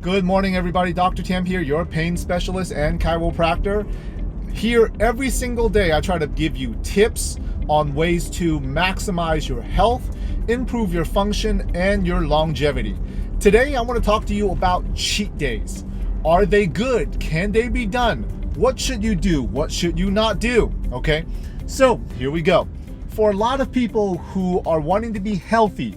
Good morning, everybody. Dr. Tam here, your pain specialist and chiropractor. Here every single day, I try to give you tips on ways to maximize your health, improve your function, and your longevity. Today, I want to talk to you about cheat days. Are they good? Can they be done? What should you do? What should you not do? Okay, so here we go. For a lot of people who are wanting to be healthy,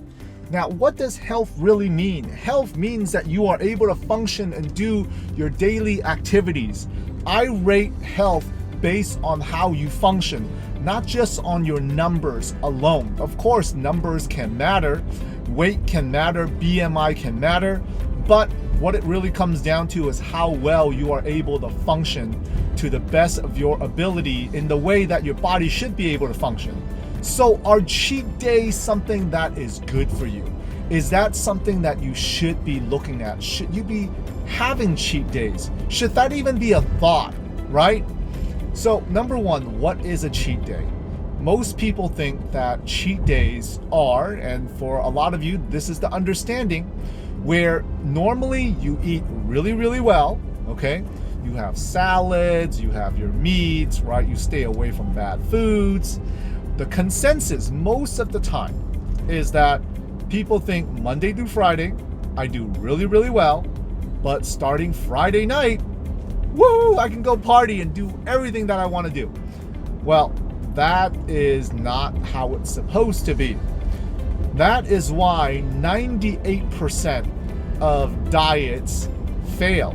now, what does health really mean? Health means that you are able to function and do your daily activities. I rate health based on how you function, not just on your numbers alone. Of course, numbers can matter, weight can matter, BMI can matter, but what it really comes down to is how well you are able to function to the best of your ability in the way that your body should be able to function. So are cheat days something that is good for you? Is that something that you should be looking at? Should you be having cheat days? Should that even be a thought, right? So number one, what is a cheat day? Most people think that cheat days are, and for a lot of you, this is the understanding, where normally you eat really, really well, okay? You have salads, you have your meats, right? You stay away from bad foods. The consensus most of the time is that people think Monday through Friday, I do really, really well, but starting Friday night, woo, I can go party and do everything that I want to do. Well, that is not how it's supposed to be. That is why 98% of diets fail.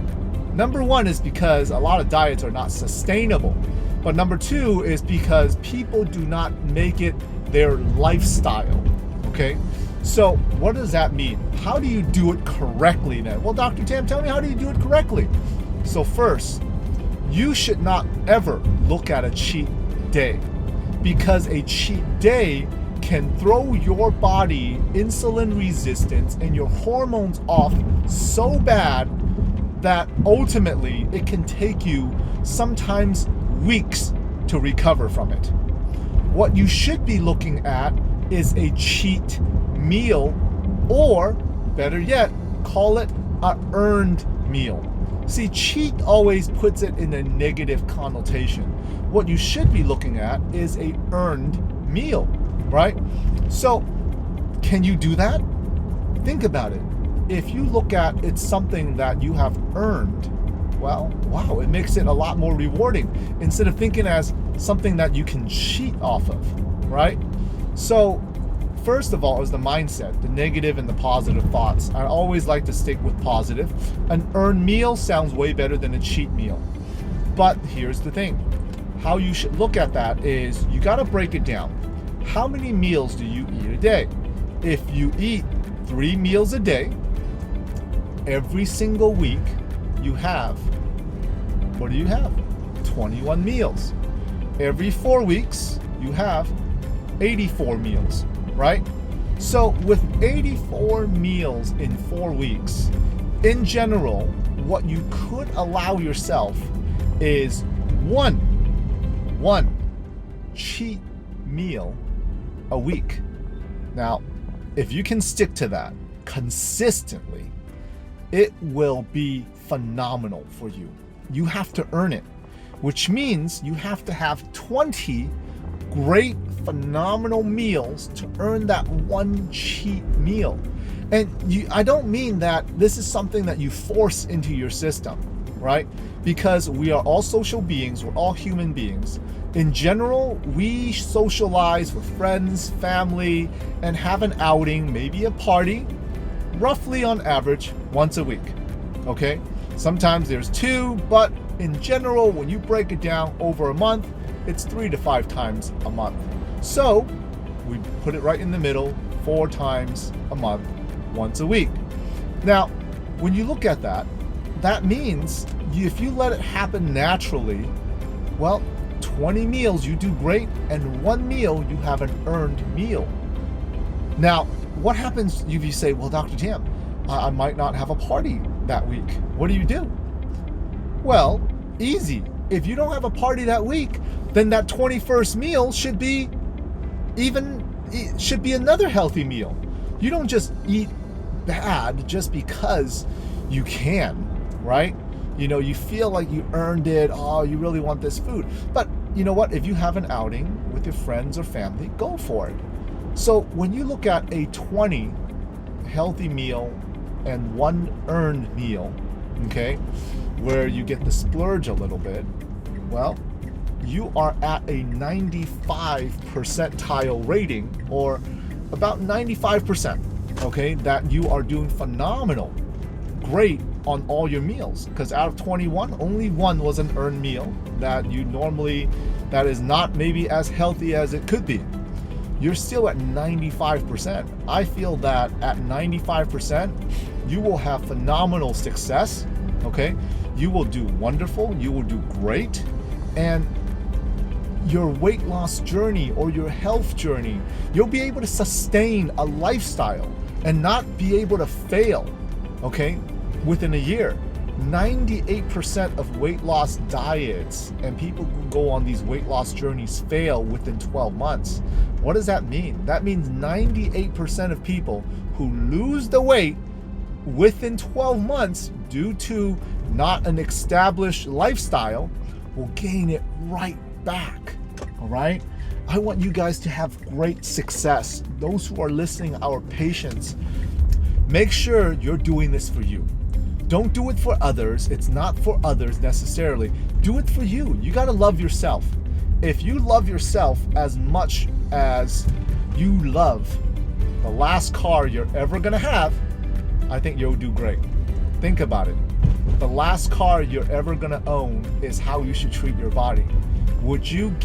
Number one is because a lot of diets are not sustainable. But number two is because people do not make it their lifestyle, okay? So what does that mean? How do you do it correctly then? Well, Dr. Tam, tell me, how do you do it correctly? So first, you should not ever look at a cheat day, because a cheat day can throw your body insulin resistance and your hormones off so bad that ultimately it can take you sometimes weeks to recover from it. What you should be looking at is a cheat meal, or better yet, call it an earned meal. See, cheat always puts it in a negative connotation. What you should be looking at is a earned meal, right? So, can you do that? Think about it. If you look at it's something that you have earned, well, wow, it makes it a lot more rewarding instead of thinking as something that you can cheat off of, right? So first of all is the mindset, the negative and the positive thoughts. I always like to stick with positive. An earned meal sounds way better than a cheat meal. But here's the thing. How you should look at that is you got to break it down. How many meals do you eat a day? If you eat 3 meals a day, every single week, you have, what do you have? 21 meals. Every 4 weeks, you have 84 meals, right? So with 84 meals in 4 weeks, in general, what you could allow yourself is one cheat meal a week. Now, if you can stick to that consistently, it will be phenomenal for you. You have to earn it, which means you have to have 20 great, phenomenal meals to earn that one cheat meal. And I don't mean that this is something that you force into your system, right? Because we are all social beings, we're all human beings. In general, we socialize with friends, family, and have an outing, maybe a party, roughly on average once a week, okay? Sometimes there's 2, but in general, when you break it down over a month, it's 3 to 5 times a month. So we put it right in the middle, 4 times a month, once a week. Now, when you look at that, that means if you let it happen naturally, well, 20 meals you do great, and 1 meal you have an earned meal. Now, what happens if you say, well, Dr. Tam, I might not have a party that week? What do you do? Well, easy. If you don't have a party that week, then that 21st meal should be another healthy meal. You don't just eat bad just because you can, right? You feel like you earned it. Oh, you really want this food. But you know what? If you have an outing with your friends or family, go for it. So when you look at a 20 healthy meal and 1 earned meal, okay, where you get to splurge a little bit, well, you are at a 95 percentile rating, or about 95%, okay, that you are doing phenomenal, great on all your meals. Because out of 21, only 1 was an earned meal that that is not maybe as healthy as it could be. You're still at 95%. I feel that at 95%, you will have phenomenal success, okay? You will do wonderful, you will do great, and your weight loss journey or your health journey, you'll be able to sustain a lifestyle and not be able to fail, okay, within a year. 98% of weight loss diets and people who go on these weight loss journeys fail within 12 months. What does that mean? That means 98% of people who lose the weight within 12 months due to not an established lifestyle will gain it right back. All right? I want you guys to have great success. Those who are listening, our patients, make sure you're doing this for you. Don't do it for others. It's not for others necessarily. Do it for you. You got to love yourself. If you love yourself as much as you love the last car you're ever going to have, I think you'll do great. Think about it. The last car you're ever going to own is how you should treat your body. Would you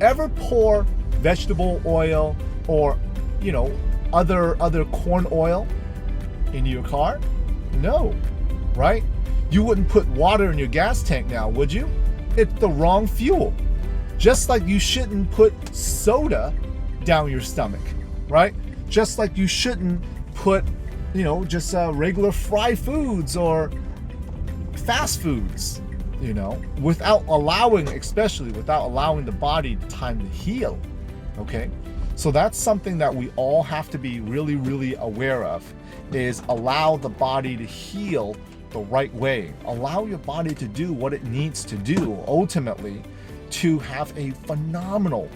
ever pour vegetable oil or, other corn oil into your car? No, right? You wouldn't put water in your gas tank now, would you? It's the wrong fuel. Just like you shouldn't put soda down your stomach, right? Just like you shouldn't put, just regular fried foods or fast foods, without allowing the body time to heal, okay? So that's something that we all have to be really, really aware of, is allow the body to heal the right way. Allow your body to do what it needs to do, ultimately, to have a phenomenal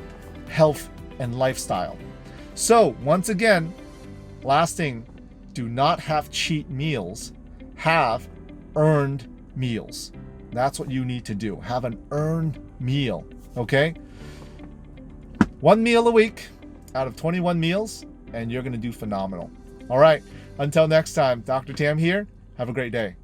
health and lifestyle. So, once again, last thing, do not have cheat meals. Have earned meals. That's what you need to do. Have an earned meal, okay? 1 meal a week out of 21 meals, and you're going to do phenomenal. All right. Until next time, Dr. Tam here. Have a great day.